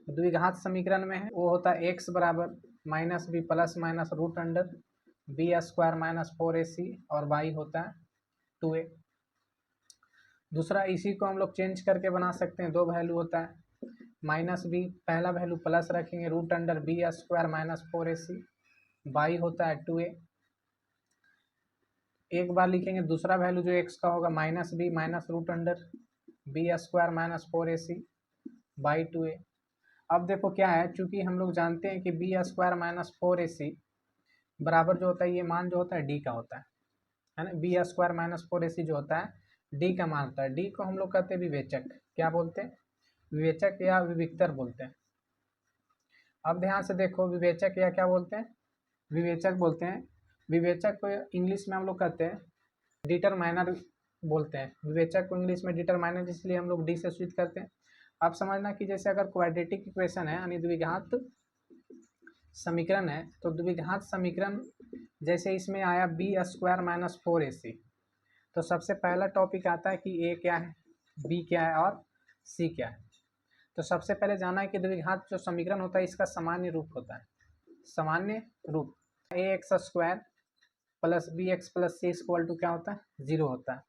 द्विघात समीकरण में है वो होता है एक्स बराबर minus b plus minus root under b square minus 4ac और वाई होता है 2a। दूसरा इसी को हम लोग चेंज करके बना सकते हैं, दो वैल्यू होता है माइनस बी, पहला वैल्यू प्लस रखेंगे root under b square minus 4ac, y होता है 2a। एक बार लिखेंगे दूसरा वैल्यू जो एक्स का होगा minus b minus root under b square minus 4ac by 2a। अब देखो क्या है, चूंकि हम लोग जानते हैं कि बी स्क्वायर माइनस 4ac बराबर जो होता है, ये मान जो होता है डी का होता है ना। बी स्क्वायर माइनस 4ac जो होता है डी का मान होता है। डी को हम लोग कहते हैं विवेचक, क्या बोलते हैं, विवेचक या विविक्तर बोलते हैं। अब ध्यान से देखो, विवेचक या क्या बोलते हैं, विवेचक बोलते हैं। विवेचक को इंग्लिश में हम लोग कहते हैं डिटरमाइनर बोलते हैं। विवेचक को इंग्लिश में डिटरमाइनर इसलिए हम लोग डी से स्विच करते हैं। आप समझना कि जैसे अगर क्वाड्रेटिक इक्वेशन है यानी द्विघात समीकरण है, तो द्विघात समीकरण जैसे इसमें आया बी स्क्वायर माइनस 4ac, तो सबसे पहला टॉपिक आता है कि ए क्या है, बी क्या है और सी क्या है। तो सबसे पहले जाना है कि द्विघात जो समीकरण होता है इसका सामान्य रूप होता है। सामान्य रूप a x square plus B x plus C equal to क्या होता है, 0 होता है।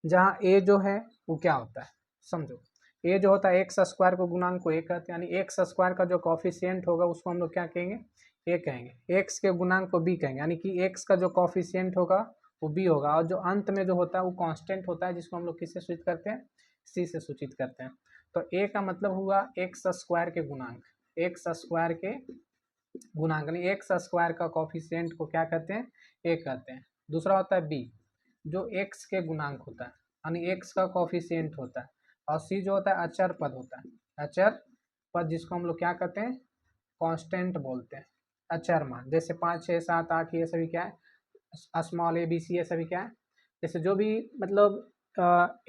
जहाँ ए जो है वो क्या होता है, समझो, ए जो होता है एक्स स्क्वायर को गुणांक को ए कहते हैं, यानी एक्स स्क्वायर का जो कॉफिशिएंट होगा उसको हम लोग क्या कहेंगे, ए कहेंगे। एक्स के गुणांक को बी कहेंगे, यानी कि एक्स का जो कॉफिशिएंट होगा वो बी होगा, और जो अंत में जो होता है वो कांस्टेंट होता है, जिसको हम लोग किससे सूचित करते हैं, सी से सूचित करते हैं। तो ए का मतलब हुआ एक्स स्क्वायर के गुणांक, एक्स स्क्वायर के गुणांक, यानी एक्स स्क्वायर का कॉफिशिएंट को क्या कहते हैं, ए कहते हैं। दूसरा होता है बी, जो एक्स के गुणांक होता है, यानी एक्स का कॉफिशिएंट होता है। और सी जो होता है अचर पद होता है, अचर पद जिसको हम लोग क्या कहते हैं, कांस्टेंट बोलते हैं। अचर मान जैसे 5 6 7 8 ये सभी क्या है, स्मॉल ए बी सी, ये सभी क्या है, जैसे जो भी मतलब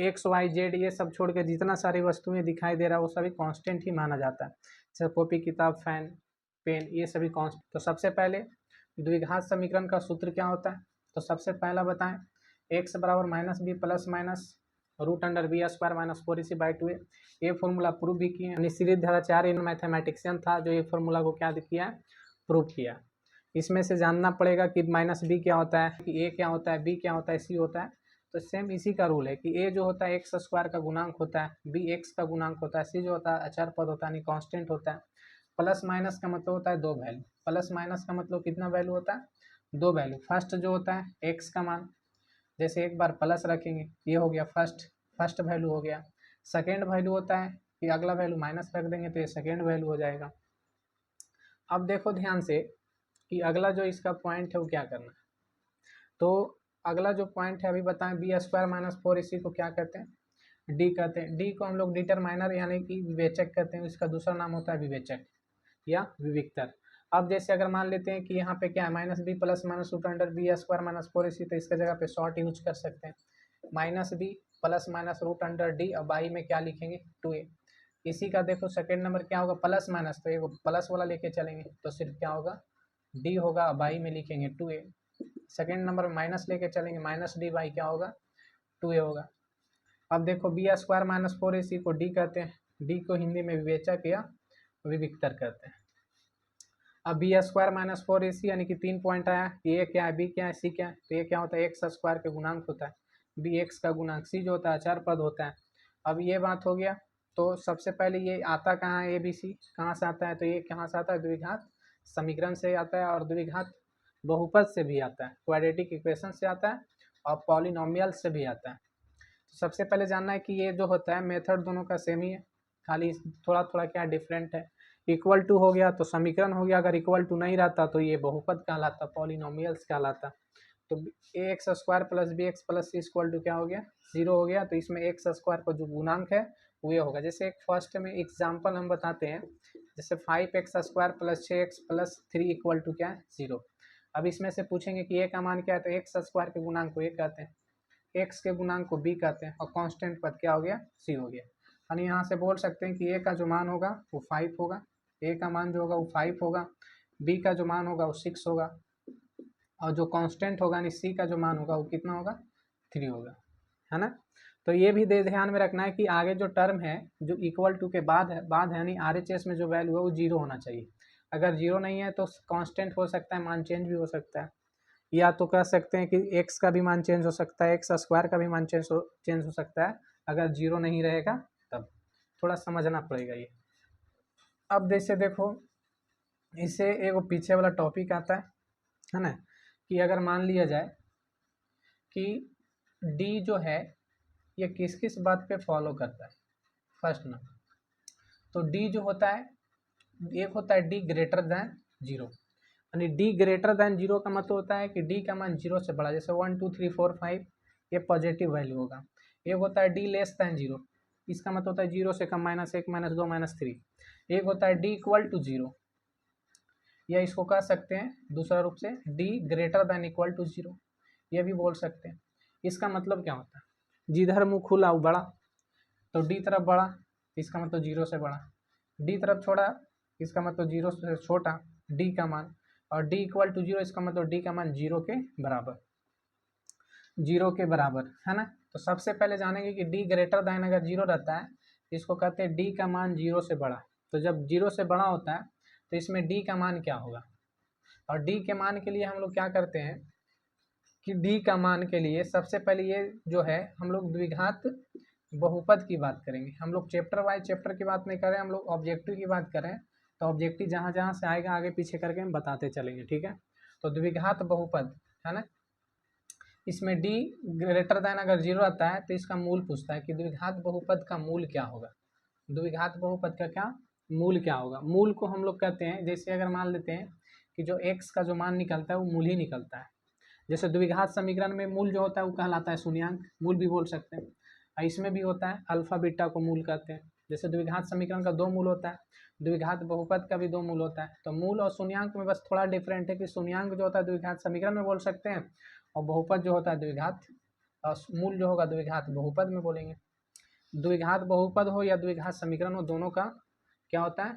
एक्स वाई जेड ये सब छोड़ के जितना सारी वस्तुएं दिखाई दे रहा है वो सभी कांस्टेंट ही माना जाता है। जैसे कॉपी किताब फैन पेन ये सभी कांस्टेंट। तो सबसे पहले द्विघात समीकरण का सूत्र क्या होता है, तो सबसे पहला बताएं, एक्स बराबर minus b plus minus root under b square minus 4ac by 2a। ये फॉर्मूला प्रूव भी किए, यानी श्रीधराचार्य मैथमेटिशियन था जो ये फॉर्मूला को क्या किया, प्रूव किया। इसमें से जानना पड़ेगा कि माइनस बी क्या होता है, कि ए क्या होता है, बी क्या होता है, सी होता है। तो सेम इसी का रूल है कि ए जो होता है एक्स स्क्वायर का गुणांक होता है, बी एक्स का गुणांक होता है, सी जो होता है अचर पद होता है यानी कांस्टेंट होता है। प्लस माइनस का मतलब होता है दो वैल्यू, प्लस माइनस का मतलब कितना वैल्यू होता है, दो वैल्यू। फर्स्ट जो होता है एक्स का मान, जैसे एक बार प्लस रखेंगे ये हो गया फर्स्ट वैल्यू हो गया। सेकेंड वैल्यू होता है कि अगला वैल्यू माइनस रख देंगे तो ये सेकेंड वैल्यू हो जाएगा। अब देखो ध्यान से कि अगला जो इसका पॉइंट है वो क्या करना है। तो अगला जो पॉइंट है अभी बताएं, बी स्क्वायर माइनस 4ac को क्या कहते हैं, डी कहते हैं। डी को हम लोग डिटरमाइनर यानी कि विवेचक कहते हैं, इसका दूसरा नाम होता है विवेचक या विविक्तर। अब जैसे अगर मान लेते हैं कि यहाँ पे क्या है minus b plus minus root under b square minus 4ac, तो इसका जगह पे शॉर्ट यूज कर सकते हैं, minus b plus minus root under D, और बाई में क्या लिखेंगे 2a। इसी का देखो सेकेंड नंबर क्या होगा, प्लस माइनस, तो एक प्लस वाला लेके चलेंगे तो सिर्फ क्या होगा डी होगा, बाई में लिखेंगे 2a। सेकेंड नंबर में माइनस लेके चलेंगे, माइनस डी बाई क्या होगा 2a होगा। अब देखो बी स्क्वायर माइनस 4ac को डी कहते हैं, डी को हिंदी में विवेचक या विविक्तर कहते हैं। अब बी स्क्वायर माइनस 4ac यानी कि 3 पॉइंट आया कि ए क्या है, बी क्या है, सी क्या है। तो ये क्या होता है एक्स स्क्वायर के गुणांक होता है, बी एक्स का गुणांक, सी जो होता है अचर पद होता है। अब ये बात हो गया। तो सबसे पहले ये आता कहाँ है, ए बी सी कहाँ से आता है, तो ये कहाँ से आता है, द्विघात समीकरण से आता है, और द्विघात बहुपद से भी आता है, क्वाड्रेटिक इक्वेशन से आता है, और पॉलिनोमियल से भी आता है। तो सबसे पहले जानना है कि ये जो होता है मेथड दोनों का सेम ही है, खाली थोड़ा थोड़ा क्या डिफरेंट है। इक्वल टू हो गया तो समीकरण हो गया, अगर इक्वल टू नहीं रहता तो ये बहुपद कहलाता, पॉलिनोमियल्स कहलाता। तो A x square plus B x plus C equal to क्या हो गया 0 हो गया। तो इसमें एक्स स्क्वायर का जो गुणांक है वो ये होगा। जैसे एक फर्स्ट में एग्जाम्पल हम बताते हैं, जैसे 5x square plus 6x plus 3 equal to क्या है 0। अब इसमें से पूछेंगे कि ए का मान क्या है, तो एक्स स्क्वायर के गुणांक को ए कहते हैं, एक्स के गुणांक को बी कहते हैं, और कांस्टेंट पद क्या हो गया सी हो गया। यानी यहाँ से बोल सकते हैं कि ए का जो मान होगा वो 5 होगा, ए का मान जो होगा वो 5 होगा, बी का जो मान होगा वो 6 होगा, और जो कांस्टेंट होगा यानी सी का जो मान होगा वो कितना होगा 3 होगा, है ना। तो ये भी ध्यान में रखना है कि आगे जो टर्म है जो इक्वल टू के बाद है यानी RHS में जो वैल्यू है वो जीरो होना चाहिए। अगर जीरो नहीं है तो कांस्टेंट हो सकता है, मान चेंज भी हो सकता है, या तो कह सकते हैं कि एक्स का भी मान चेंज हो सकता है, एक्स स्क्वायर का भी मान चेंज हो सकता है अगर जीरो नहीं रहेगा तब। थोड़ा समझना पड़ेगा ये। अब जैसे देखो इससे एक पीछे वाला टॉपिक आता है ना, कि अगर मान लिया जाए कि डी जो है ये किस किस बात पे फॉलो करता है। फर्स्ट नंबर तो डी जो होता है एक होता है डी ग्रेटर दैन जीरो, यानी डी ग्रेटर दैन जीरो का मतलब होता है कि डी का मान जीरो से बड़ा, जैसे 1 2 3 4 5 ये पॉजिटिव वैल्यू होगा। एक होता है डी लेस दैन जीरो, इसका मतलब होता है जीरो से कम, -1 -2 -3। एक होता है डी इक्वल टू जीरो, या इसको कह सकते हैं दूसरा रूप से D greater than equal to zero, ये भी बोल सकते हैं। इसका मतलब क्या होता है, जिधर मुँह खुला वो बड़ा, तो डी तरफ बड़ा इसका मतलब जीरो से बड़ा, डी तरफ छोटा इसका मतलब जीरो से छोटा डी का मान, और डी इक्वल टू जीरो इसका मतलब डी का मान जीरो के बराबर है ना। तो सबसे पहले जानेंगे कि डी ग्रेटर दैन अगर जीरो रहता है इसको कहते हैं डी का मान जीरो से बड़ा। तो जब जीरो से बड़ा होता है तो इसमें डी का मान क्या होगा, और डी के मान के लिए हम लोग क्या करते हैं कि डी का मान के लिए सबसे पहले ये जो है हम लोग द्विघात बहुपद की बात करेंगे। हम लोग चैप्टर वाइज चैप्टर की बात नहीं कर रहे हैं, हम लोग ऑब्जेक्टिव की बात करें, तो ऑब्जेक्टिव जहाँ जहाँ से आएगा आगे पीछे करके हम बताते चलेंगे, ठीक है। तो द्विघात बहुपद है ना, इसमें डी ग्रेटर दैन अगर जीरो आता है तो इसका मूल पूछता है कि द्विघात बहुपद का मूल क्या होगा। द्विघात बहुपद का क्या मूल क्या होगा। मूल को हम लोग कहते हैं, जैसे अगर मान लेते हैं कि जो x का जो मान निकलता है वो मूल ही निकलता है। जैसे द्विघात समीकरण में मूल जो होता है वो कहलाता है शून्यांक, मूल भी बोल सकते हैं। इसमें भी होता है अल्फा बीटा को मूल कहते हैं। जैसे द्विघात समीकरण का दो मूल होता है, द्विघात बहुपद का भी दो मूल होता है। तो मूल और शून्यांक में बस थोड़ा डिफरेंट है कि शून्यांक जो होता है द्विघात समीकरण में बोल सकते हैं, और बहुपद जो होता है द्विघात, और मूल जो होगा द्विघात बहुपद में बोलेंगे। द्विघात बहुपद हो या द्विघात समीकरण हो, दोनों का क्या होता है,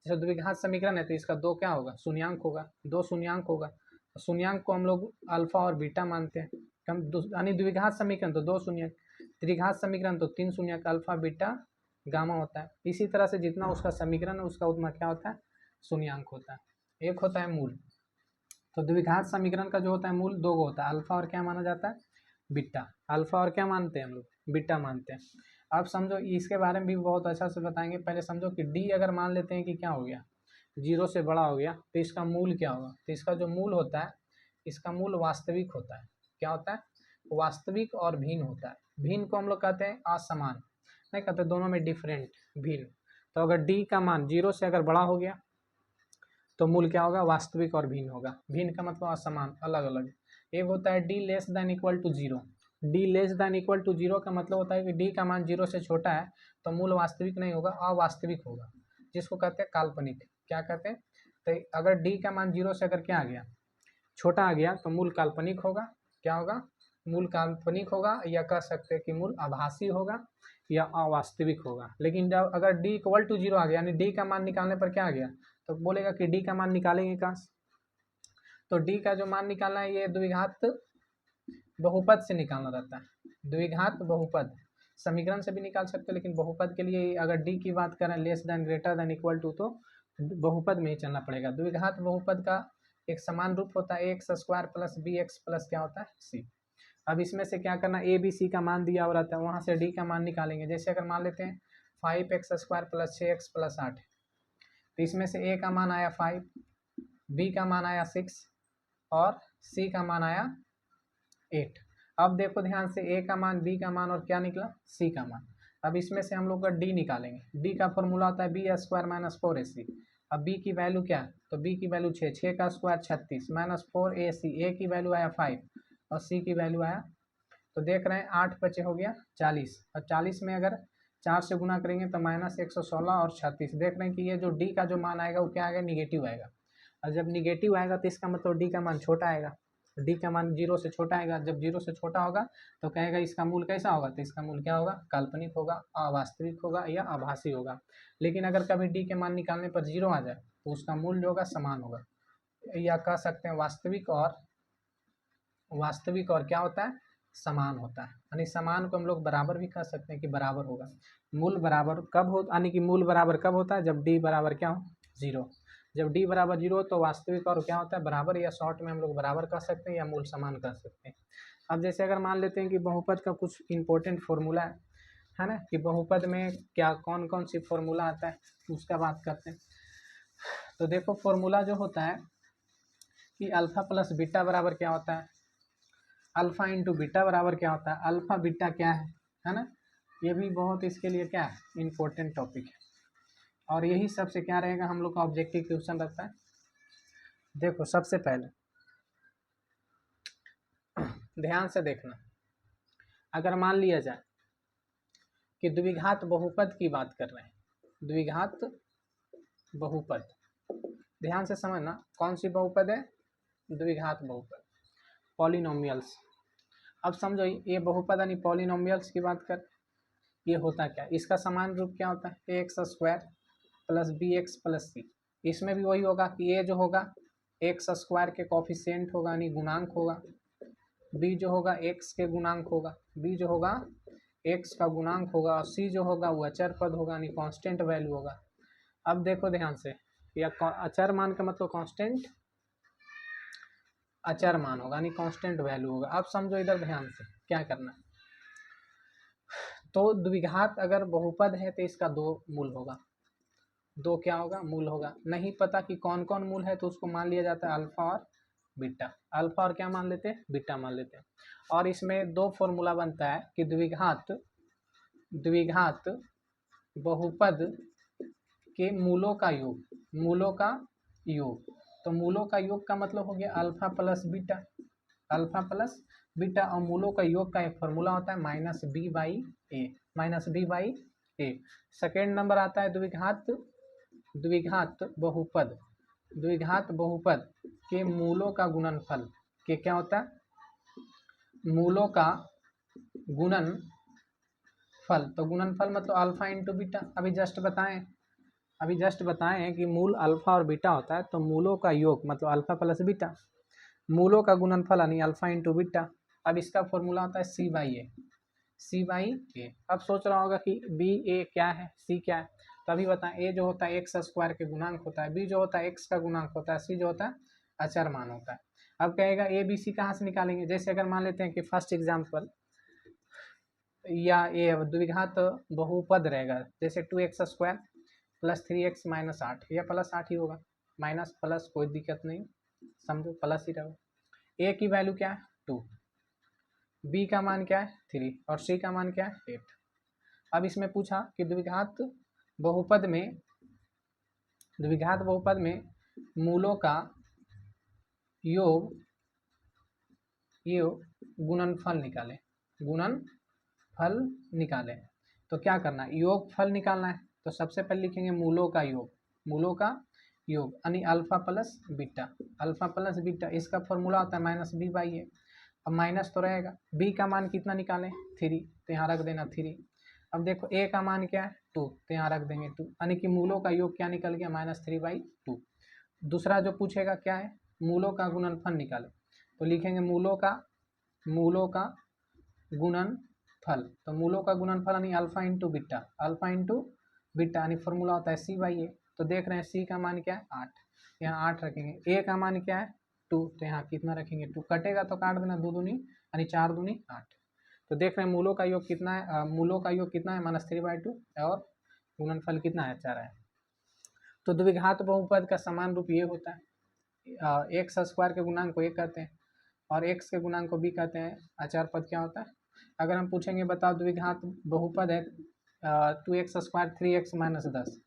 जैसे द्विघात समीकरण है तो इसका दो क्या होगा, शून्यांक होगा, दो शून्यांक होगा। शून्यांक को हम लोग अल्फा और बीटा मानते हैं, यानी द्विघात समीकरण तो दो शून्यक, त्रिघात समीकरण तो तीन शून्यक, अल्फा बीटा गामा होता है। इसी तरह से जितना उसका समीकरण है उसका उतना क्या होता है, शून्यांक होता है। एक होता है मूल, तो द्विघात समीकरण का जो होता है मूल दो होता है, अल्फा और क्या माना जाता है, बीटा। अल्फा और क्या मानते हैं हम लोग, बीटा मानते हैं। अब समझो इसके बारे में भी बहुत अच्छा से बताएंगे। पहले समझो कि डी अगर मान लेते हैं कि क्या हो गया, जीरो से बड़ा हो गया, तो इसका मूल क्या होगा। तो इसका जो मूल होता है, इसका मूल वास्तविक होता है। क्या होता है, वास्तविक और भिन्न होता है। भिन्न को हम लोग कहते हैं असमान, नहीं कहते, दोनों में डिफरेंट, भिन्न। तो अगर डी का मान जीरो से अगर बड़ा हो गया तो मूल क्या होगा, वास्तविक और भिन्न होगा। भिन्न का मतलब असमान, अलग अलग। एक होता है D less than equal to zero. D less than equal to zero का मतलब होता है कि डी का मान जीरो से छोटा है तो मूल वास्तविक नहीं होगा, अवास्तविक होगा, जिसको कहते हैं काल्पनिक। क्या कहते हैं, तो अगर डी का मान जीरो से अगर क्या आ गया, छोटा आ गया, तो मूल काल्पनिक होगा। क्या होगा, मूल काल्पनिक होगा, या कह सकते हैं कि मूल आभासी होगा या अवास्तविक होगा। लेकिन जब अगर डी इक्वल टू जीरो आ गया, यानी डी का मान निकालने पर क्या आ गया, तो बोलेगा कि डी का मान निकालेंगे कहाँ से, तो डी का जो मान निकालना है ये द्विघात बहुपद से निकालना रहता है। द्विघात बहुपद समीकरण से भी निकाल सकते हो, लेकिन बहुपद के लिए अगर डी की बात करें less than greater than equal to, तो बहुपद में ही चलना पड़ेगा। द्विघात बहुपद का एक समान रूप होता है x square plus B x plus क्या होता है सी। अब इसमें से क्या करना, ए बी सी का मान दिया हुआ रहता है, वहाँ से डी का मान निकालेंगे। जैसे अगर मान लेते हैं 5x² प्लस 6x प्लस 8, तो इसमें से ए का मान आया 5, बी का मान आया 6 और सी का मान आया 8। अब देखो ध्यान से, ए का मान, बी का मान और क्या निकला, सी का मान। अब इसमें से हम लोग का डी निकालेंगे। डी का फॉर्मूला होता है बी स्क्वायर माइनस 4ac। अब बी की वैल्यू क्या है, तो बी की वैल्यू 6, 6 का स्क्वायर 36 माइनस 4ac, ए की वैल्यू आया 5 और सी की वैल्यू आया, तो देख रहे हैं 8 बचे हो गया 40, और 40 में अगर 4 से गुना करेंगे तो -116 और 36। देख रहे हैं कि ये जो डी का जो मान आएगा वो क्या आएगा, निगेटिव आएगा। और जब निगेटिव आएगा तो इसका मतलब डी का मान छोटा आएगा, डी का मान जीरो से छोटा आएगा। जब जीरो से छोटा होगा तो कहेगा इसका मूल कैसा होगा, तो इसका मूल क्या होगा, काल्पनिक होगा, अवास्तविक होगा या आभासी होगा। लेकिन अगर कभी डी के मान निकालने पर जीरो आ जाए तो उसका मूल जो होगा समान होगा, या कह सकते हैं वास्तविक और क्या होता है, समान होता है, यानी समान को हम लोग बराबर भी कह सकते हैं कि बराबर होगा। मूल बराबर कब हो, यानी कि मूल बराबर कब होता है, जब डी बराबर क्या हो, 0। जब डी बराबर 0 तो वास्तविक और क्या होता है, बराबर, या शॉर्ट में हम लोग बराबर कह सकते हैं या मूल समान कह सकते हैं। अब जैसे अगर मान लेते हैं कि बहुपद का कुछ इंपॉर्टेंट फॉर्मूला है ना, कि बहुपद में क्या कौन कौन सी फॉर्मूला आता है, उसका बात करते हैं। तो देखो फॉर्मूला जो होता है कि अल्फा प्लस बीटा बराबर क्या होता है, अल्फा इंटू बीटा बराबर क्या होता है, अल्फा बीटा क्या है ना। ये भी बहुत इसके लिए क्या है, इम्पोर्टेंट टॉपिक है, और यही सबसे क्या रहेगा हम लोग का ऑब्जेक्टिव क्वेश्चन रहता है। देखो सबसे पहले ध्यान से देखना, अगर मान लिया जाए कि द्विघात बहुपद की बात कर रहे हैं, द्विघात बहुपद, ध्यान से समझना कौन सी बहुपद है, द्विघात बहुपद, पॉलिनोमियल्स। अब समझो ये बहुपद यानी पॉलिनोमियल्स की बात कर, ये होता क्या, इसका समान रूप क्या होता है, A x square plus B x plus C. इसमें भी वही होगा कि ए जो होगा एक्स स्क्वायर के कॉफिशिएंट होगा यानी गुणांक होगा, बी जो होगा एक्स के गुणांक होगा, बी जो होगा एक्स का गुणांक होगा, और सी जो होगा वो अचर पद होगा यानी कांस्टेंट वैल्यू होगा। अब देखो ध्यान से, या अचर मान का मतलब कांस्टेंट, अचर मान होगा यानी कांस्टेंट वैल्यू होगा। अब समझो इधर ध्यान से क्या करना, तो द्विघात अगर बहुपद है तो इसका दो मूल होगा, दो क्या होगा, मूल होगा। नहीं पता कि कौन कौन मूल है तो उसको मान लिया जाता है अल्फा और बीटा, अल्फा और क्या मान लेते हैं, बीटा मान लेते हैं। और इसमें दो फॉर्मूला बनता है कि द्विघात बहुपद के मूलों का योग, मूलों का योग। तो मूलों का योग का मतलब हो गया alpha plus beta, alpha plus beta, और मूलों का योग का एक फॉर्मूला होता है minus B by a, minus B by a. Second number आता है द्विघात बहुपद, द्विघात बहुपद के मूलों का गुणनफल के क्या होता है, मूलों का गुणनफल। तो गुणनफल मतलब अल्फा इंटू बीटा, अभी जस्ट बताएं कि मूल अल्फा और बीटा होता है, तो मूलों का योग मतलब अल्फा प्लस बीटा, मूलों का गुणनफल यानी अल्फा इंटू बीटा। अब इसका फॉर्मूला होता है C by A, C by ए। अब सोच रहा होगा कि बी ए क्या है, सी क्या है, तो अभी बताएं, ए जो होता है एक्स स्क्वायर के गुणांक होता है, बी जो होता है एक्स का गुणांक होता है, सी जो होता है अचर मान होता है। अब कहेगा ए बी सी कहाँ से निकालेंगे, जैसे अगर मान लेते हैं कि फर्स्ट एग्जाम्पल, या ये द्विघात बहुपद रहेगा, जैसे 2x square plus 3x minus 8, या प्लस 8 ही होगा, माइनस प्लस कोई दिक्कत नहीं, समझो प्लस ही रहेगा। ए की वैल्यू क्या है 2, बी का मान क्या है 3, और सी का मान क्या है 8। अब इसमें पूछा कि द्विघात बहुपद में मूलों का योग गुणनफल निकालें। तो क्या करना है, योग फल निकालना है। तो सबसे पहले लिखेंगे मूलों का योग यानी अल्फा प्लस बीटा, इसका फॉर्मूला होता है माइनस बी बाई ए। अब माइनस तो रहेगा, बी का मान कितना निकालें 3, तो यहाँ रख देना 3। अब देखो ए का मान क्या है 2, तो यहाँ रख देंगे 2, यानी कि मूलों का योग क्या निकल गया -3/2। दूसरा जो पूछेगा क्या है, मूलों का गुणनफल निकाले, तो लिखेंगे मूलों का गुणनफल। तो मूलों का गुणनफल यानी अल्फा इंटू बीटा यानी फॉर्मूला होता है सी बाई ए। तो देख रहे हैं सी का मान क्या है 8, यहाँ 8 रखेंगे, ए का मान क्या है 2, तो यहाँ कितना रखेंगे 2, कटेगा तो काट देना 2 दूनी यानी 4 दूनी 8। तो देख रहे हैं मूलों का योग कितना है, -3/2, और गुणनफल कितना है 4 है। तो द्विघात बहुपद का समान रूप ये होता है, एक्स स्क्वायर के गुणांक को ए कहते हैं और एक्स के गुणांक को बी कहते हैं। अचार पद क्या होता है, अगर हम पूछेंगे बताओ द्विघात बहुपद है 2x स्क्वायर 3x माइनस 10,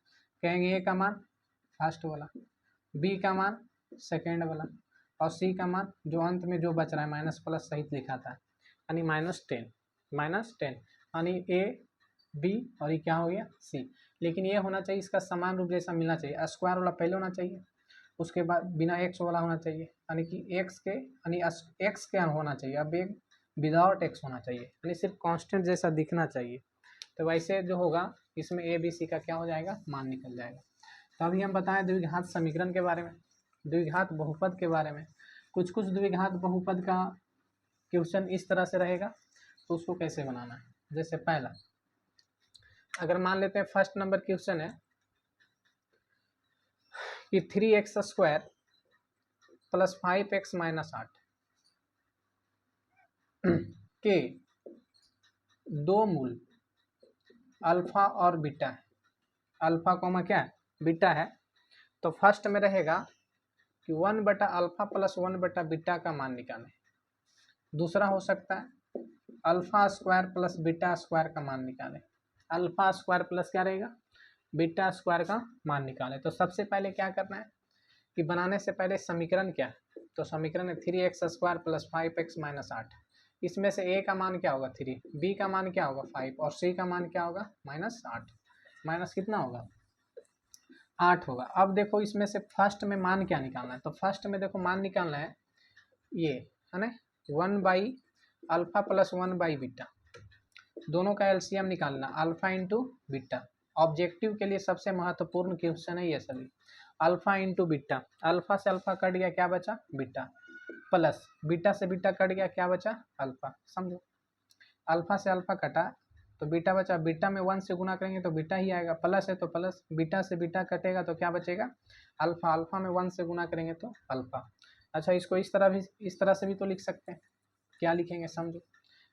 कहेंगे ए का मान फर्स्ट वाला, बी का मान सेकेंड वाला, और सी का मान जो अंत में जो बच रहा है माइनस प्लस सहित लिखा था यानी -10 यानी ए बी और ये क्या हो गया सी। लेकिन ये होना चाहिए, इसका समान रूप जैसा मिलना चाहिए, स्क्वायर वाला पहले होना चाहिए, उसके बाद बिना एक्स वाला होना चाहिए, यानी कि एक्स के होना चाहिए, अब एक विदाउट एक्स होना चाहिए, यानी सिर्फ कांस्टेंट जैसा दिखना चाहिए। तो वैसे जो होगा इसमें ए बी सी का क्या हो जाएगा, मान निकल जाएगा। तो अभी हम बताएं द्विघात समीकरण के बारे में, द्विघात बहुपद के बारे में। कुछ द्विघात बहुपद क्वेश्चन इस तरह से रहेगा तो उसको कैसे बनाना है। जैसे पहला, अगर मान लेते हैं फर्स्ट नंबर क्वेश्चन है कि 3x² + 5x - 8 के दो मूल अल्फा और बीटा है। अल्फा कॉमा क्या है, बीटा है। तो फर्स्ट में रहेगा कि 1/α + 1/बीटा का मान निकालें। दूसरा हो सकता है α² + β² का मान निकालें। α² प्लस क्या रहेगा, β² का मान निकालें। तो सबसे पहले क्या करना है कि बनाने से पहले समीकरण क्या है, तो समीकरण है 3x² + 5x - 8। इसमें से a का मान क्या होगा 3, b का मान क्या होगा 5 और c का मान क्या होगा -8। माइनस कितना होगा 8 होगा। अब देखो इसमें से फर्स्ट में मान क्या निकालना है, तो फर्स्ट में देखो मान निकालना है ये है ना 1/α + 1/बीटा, दोनों का एलसीएम निकालना अल्फा इंटू बीटा। ऑब्जेक्टिव के लिए सबसे महत्वपूर्ण क्वेश्चन है ये सभी। अल्फा इंटू बीटा, अल्फा से अल्फा कट गया क्या बचा बीटा, प्लस बीटा से बीटा कट गया क्या बचा अल्फा। समझो, अल्फा से अल्फा कटा तो बीटा बचा, बीटा में 1 से गुना करेंगे तो बीटा ही आएगा, प्लस है तो प्लस, बीटा से बीटा कटेगा तो क्या बचेगा अल्फा, अल्फा में 1 से गुना करेंगे तो अल्फा। अच्छा, इसको इस तरह से भी तो लिख सकते हैं। क्या लिखेंगे समझो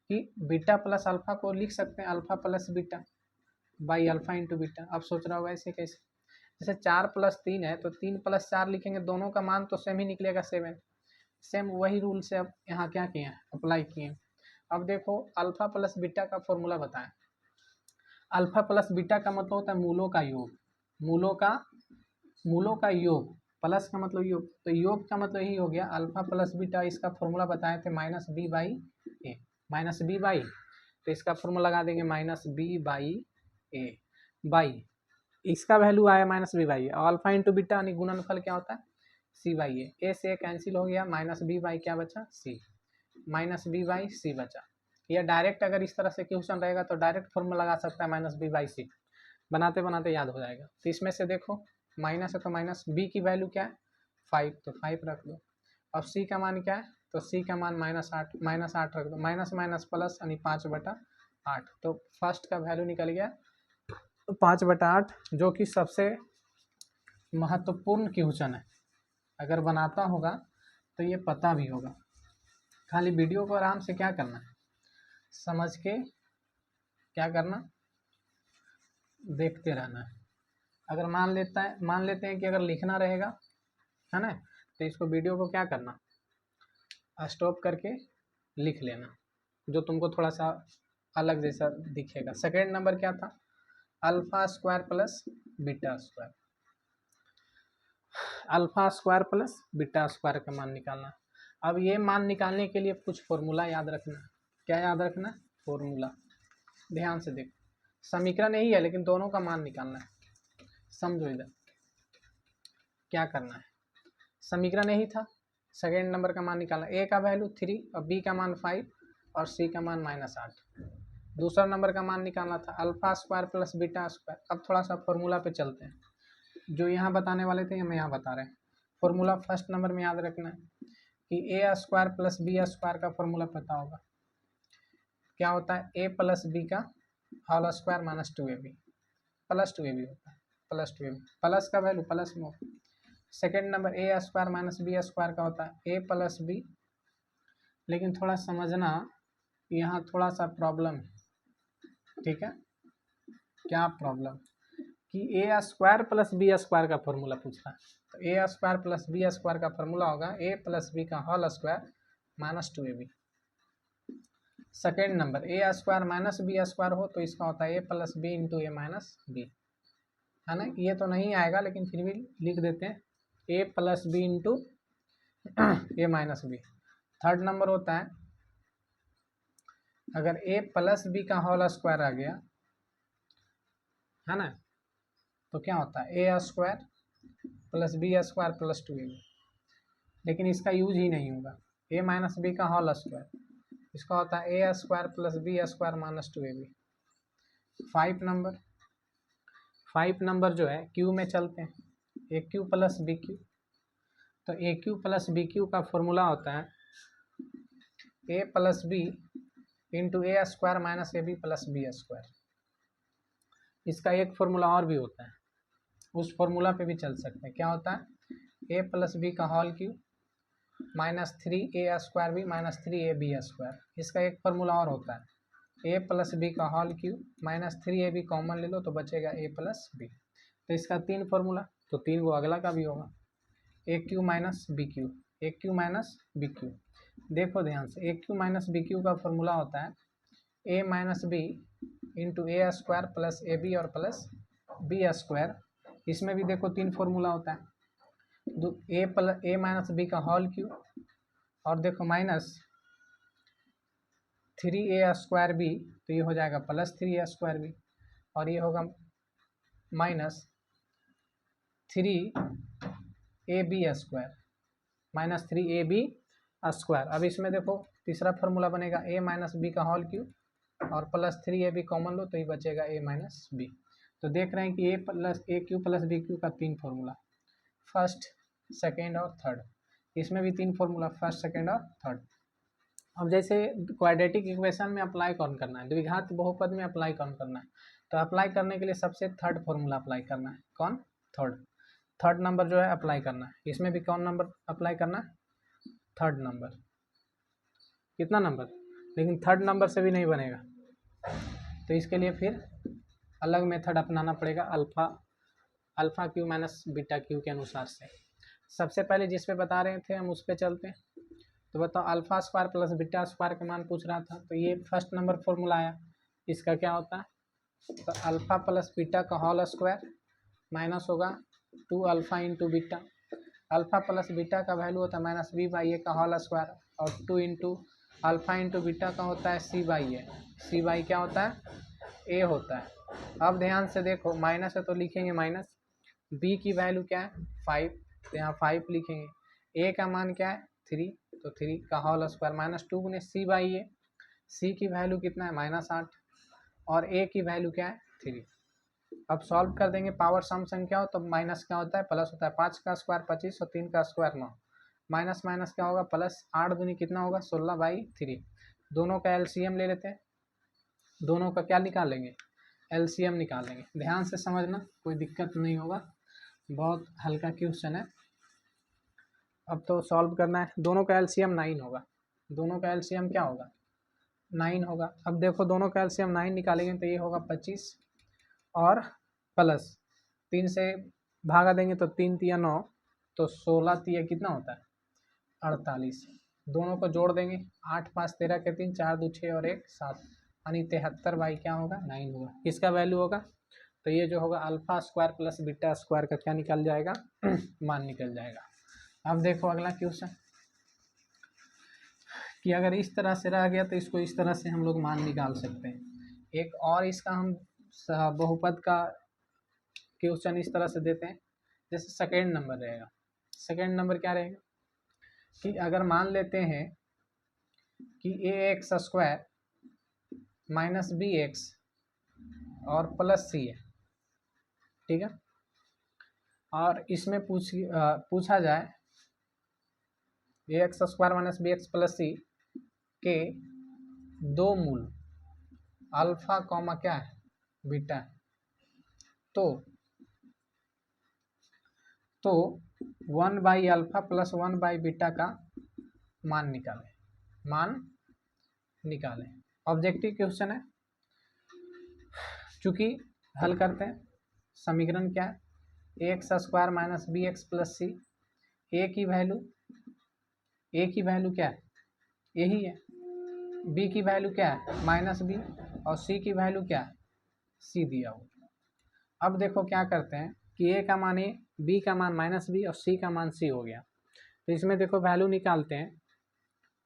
कि बीटा प्लस अल्फा को लिख सकते हैं alpha plus beta by alpha into beta. अब सोच रहा होगा ऐसे कैसे, जैसे 4 + 3 है तो 3 + 4 लिखेंगे, दोनों का मान तो सेम ही निकलेगा 7। सेम वही रूल से अब यहाँ क्या किए हैं अप्लाई किए हैं। अब देखो अल्फा प्लस बीटा का फॉर्मूला बताएं। अल्फा प्लस बीटा का मतलब होता है मूलों का योग, मूलों का योग, प्लस का मतलब योग, तो योग का मतलब यही हो गया अल्फा प्लस बीटा। इसका फॉर्मूला बताए थे -b/a, -b/, तो इसका फॉर्मूला लगा देंगे -b/a बाई, इसका वैल्यू आया -b/a और अल्फा इंटू बीटा यानी गुणनफल क्या होता है c/a। a से कैंसिल हो गया, -b/ क्या बचा c, -b/c बचा। या डायरेक्ट अगर इस तरह से क्वेश्चन रहेगा तो डायरेक्ट फॉर्मूला लगा सकता है -b/c, बनाते बनाते याद हो जाएगा। तो इसमें से देखो माइनस है तो माइनस, b की वैल्यू क्या है 5 तो 5 रख दो। अब c का मान क्या है, तो c का मान -8 रख दो, माइनस माइनस प्लस यानी 5/8। तो फर्स्ट का वैल्यू निकल गया 5/8, जो कि सबसे महत्वपूर्ण क्वेश्चन है। अगर बनाता होगा तो ये पता भी होगा, खाली वीडियो को आराम से क्या करना है समझ के क्या करना देखते रहना है। अगर मान लेते हैं कि अगर लिखना रहेगा है ना, तो इसको वीडियो को क्या करना स्टॉप करके लिख लेना, जो तुमको थोड़ा सा अलग जैसा दिखेगा। सेकेंड नंबर क्या था α² + β², α² + β² का मान निकालना। अब ये मान निकालने के लिए कुछ फॉर्मूला याद रखना। क्या याद रखना फॉर्मूला, ध्यान से देखो, समीकरण यही है लेकिन दोनों का मान निकालना है। समझो इधर क्या करना है, समीकरण यही था, सेकेंड नंबर का मान निकालना, a का वैल्यू 3 और b का मान 5 और c का मान -8। दूसरा नंबर का मान निकालना था α² + β²। अब थोड़ा सा फॉर्मूला पे चलते हैं, जो यहाँ बताने वाले थे हम यहाँ बता रहे हैं। फॉर्मूला फर्स्ट नंबर में याद रखना है कि a² + b² का फॉर्मूला पता होगा, क्या होता है a + b का होल स्क्वायर -2ab, +2ab होता है, +2ab, प्लस का वैल्यू प्लस में। सेकेंड नंबर a² - b² का होता है a + b, लेकिन थोड़ा समझना यहाँ थोड़ा सा प्रॉब्लम है, ठीक है। क्या प्रॉब्लम कि a² + b² का फॉर्मूला पूछ रहा है, तो a² + b² का फॉर्मूला होगा a + b का whole square -2ab। Second number a² - b² हो तो इसका होता है a + b × a - b, है ना। ये तो नहीं आएगा लेकिन फिर भी लिख देते हैं a + b × a - b। Third number होता है अगर a + b का होल स्क्वायर आ गया है ना, तो क्या होता है a² + b² + 2ab, लेकिन इसका यूज ही नहीं होगा। a - b का होल स्क्वायर, इसका होता है a² + b² - 2ab। 5 नंबर जो है क्यू में चलते हैं, AQ + BQ, तो AQ + BQ का फॉर्मूला होता है ए plus B into A square minus A B plus B square. इसका एक फॉर्मूला और भी होता है, उस फॉर्मूला पे भी चल सकते हैं। क्या होता है? ए प्लस बी का whole cube minus 3a square b minus 3ab square. इसका एक फार्मूला और होता है, ए प्लस बी का whole cube minus 3ab common ले लो तो बचेगा ए प्लस बी। तो इसका 3 फार्मूला, तो 3 को अगला का भी होगा, A Q minus B Q, A Q minus B Q. देखो ध्यान से, A Q minus B Q का फॉर्मूला होता है A minus B into A square plus A B और प्लस बी स्क्वायर। इसमें भी देखो 3 फार्मूला होता है, ए माइनस बी का होल क्यूब और देखो माइनस 3a स्क्वायर बी, तो ये हो जाएगा प्लस 3a स्क्वायर बी, और ये होगा minus 3ab square minus 3ab square. अब इसमें देखो तीसरा फार्मूला बनेगा ए माइनस बी का होल क्यूब और प्लस 3ab कॉमन लो तो ये बचेगा ए माइनस बी। तो देख रहे हैं कि ए क्यू प्लस बी क्यू का 3 फार्मूला, फर्स्ट सेकेंड और थर्ड। इसमें भी 3 फार्मूला, फर्स्ट सेकेंड और थर्ड। अब जैसे क्वाड्रेटिक इक्वेशन में अप्लाई कौन करना है, द्विघात बहुपद में अप्लाई कौन करना है, तो अप्लाई करने के लिए सबसे थर्ड फार्मूला अप्लाई करना है। कौन? थर्ड नंबर जो है अप्लाई करना है। इसमें भी कौन नंबर अप्लाई करना है? Third number. कितना नंबर? लेकिन थर्ड नंबर से भी नहीं बनेगा, तो इसके लिए फिर अलग मेथड अपनाना पड़ेगा, alpha Q minus beta Q के अनुसार से। सबसे पहले जिस पे बता रहे थे हम उस पे चलते हैं। तो बताओ, alpha square plus beta square का मान पूछ रहा था, तो ये फर्स्ट नंबर फॉर्मूला आया। इसका क्या होता है? तो अल्फा प्लस बीटा का होल स्क्वायर माइनस होगा 2 alpha into beta. Alpha plus beta का वैल्यू होता है माइनस बी बाई ए का होल स्क्वायर, और 2 इंटू अल्फा इंटू बीटा का होता है C by A. C by क्या होता है? ए होता है। अब ध्यान से देखो, माइनस है तो लिखेंगे माइनस, बी की वैल्यू क्या है? 5, तो यहाँ 5 लिखेंगे। ए का मान क्या है? 3, तो 3 का होल स्क्वायर माइनस 2 गुने सी बाई ए। सी की वैल्यू कितना है? -8, और ए की वैल्यू क्या है? 3। अब सॉल्व कर देंगे, पावर सम संख्या हो तो माइनस क्या होता है? प्लस होता है। 5 का स्क्वायर 25 और 3 का स्क्वायर 9, माइनस माइनस क्या होगा? प्लस। 8 दूनी कितना होगा? 16/3। दोनों का एलसीएम ले लेते हैं, दोनों का क्या निकालेंगे? एलसीएम निकालेंगे। ध्यान से समझना, कोई दिक्कत नहीं होगा, बहुत हल्का क्वेश्चन है। अब तो सॉल्व करना है। दोनों का एलसीएम 9 होगा, दोनों का एलसीएम क्या होगा? 9 होगा। अब देखो दोनों का एलसीएम 9 निकालेंगे तो ये होगा 25 और प्लस 3 से भागा देंगे तो 3 तिया 9, तो 16 तिया कितना होता है? 48। दोनों को जोड़ देंगे, 8 5 13 के 3, 4 2 6 और 1 7, यानी 73 बाई क्या होगा? 9 होगा। किसका वैल्यू होगा? तो ये जो होगा alpha square plus beta square का क्या निकल जाएगा? मान निकल जाएगा। अब देखो अगला क्वेश्चन, कि अगर इस तरह से रह गया तो इसको इस तरह से हम लोग मान निकाल सकते हैं। एक और इसका हम बहुपद का क्वेश्चन इस तरह से देते हैं, जैसे सेकेंड नंबर रहेगा। सेकेंड नंबर क्या रहेगा? कि अगर मान लेते हैं कि A x square minus B X और प्लस सी है, ठीक है, और इसमें पूछा जाए A x square minus B x plus C के दो मूल अल्फा कॉमा क्या है? बीटा है। तो 1 by alpha plus 1 by beta का मान निकालें। ऑब्जेक्टिव क्वेश्चन है, चूंकि हल करते हैं। समीकरण क्या है? A x square minus B x plus C. A की वैल्यू क्या है? यही है। बी की वैल्यू क्या है? माइनस बी, और सी की वैल्यू क्या है? सी दिया हुआ। अब देखो क्या करते हैं कि ए का मान ए, बी का मान माइनस बी और सी का मान सी हो गया। तो इसमें देखो वैल्यू निकालते हैं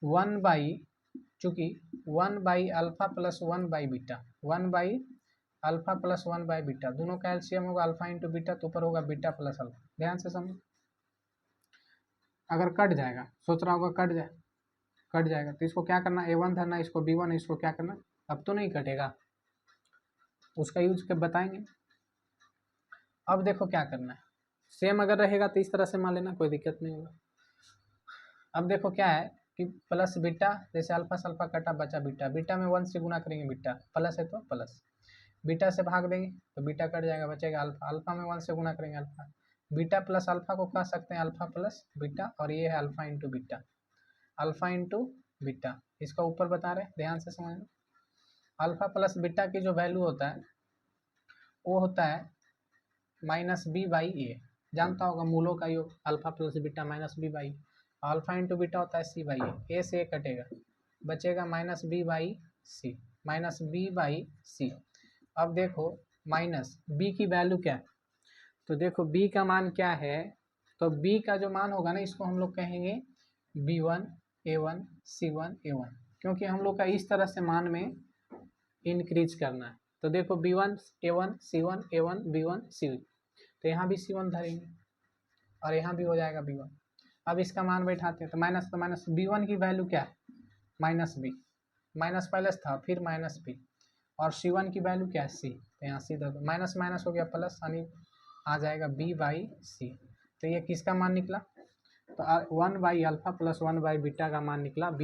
1 बाई, चूँकि 1 by alpha plus 1 by beta, 1 by alpha plus 1 by beta, दोनों का एलसीएम होगा अल्फा इंटू बीटा, तो ऊपर होगा बीटा प्लस अल्फा। ध्यान से समझो, अगर कट जाएगा, सोच रहा होगा कट जाएगा, तो इसको क्या करना? A1 धरना, इसको B1, इसको क्या करना? अब तो नहीं कटेगा, उसका यूज के बताएंगे। अब देखो क्या करना है, सेम अगर रहेगा तो इस तरह से मान लेना, कोई दिक्कत नहीं होगा। अब देखो क्या है कि प्लस बीटा, जैसे अल्फा से अल्फा कटा बचा बीटा, बीटा में 1 से गुना करेंगे बीटा, प्लस है तो प्लस, बीटा से भाग देंगे तो बीटा कट जाएगा, बचेगा अल्फा, अल्फा में 1 से गुना करेंगे अल्फा, बीटा प्लस अल्फा को कह सकते हैं अल्फा प्लस बीटा, और ये है alpha into beta, alpha into beta, इसका ऊपर बता रहे हैं, ध्यान से समझना। अल्फा प्लस बीटा की जो वैल्यू होता है वो होता है माइनस बी बाई ए, जानता होगा मूलों का योग, alpha plus beta minus B by, alpha into beta होता है सी बाई ए से ए कटेगा, बचेगा minus B by C, minus B by C. अब देखो माइनस बी की वैल्यू क्या है, तो देखो बी का मान क्या है, तो बी का जो मान होगा ना इसको हम लोग कहेंगे B1 A1 C1 A1, क्योंकि हम लोग का इस तरह से मान में इंक्रीज करना है। तो देखो B1 A1 C1 A1 B1 C, तो यहाँ भी C1 धरेंगे और यहाँ भी हो जाएगा B1। अब इसका मान बैठाते हैं, तो माइनस B1 की वैल्यू क्या है, माइनस बी, माइनस पहले था फिर माइनस बी, और C1 की वैल्यू क्या है C, तो यहाँ C दे दो, माइनस माइनस हो गया प्लस, यानी आ जाएगा B बाई C। तो ये किसका मान निकला, तो 1 by alpha plus 1 by beta का मान निकला B।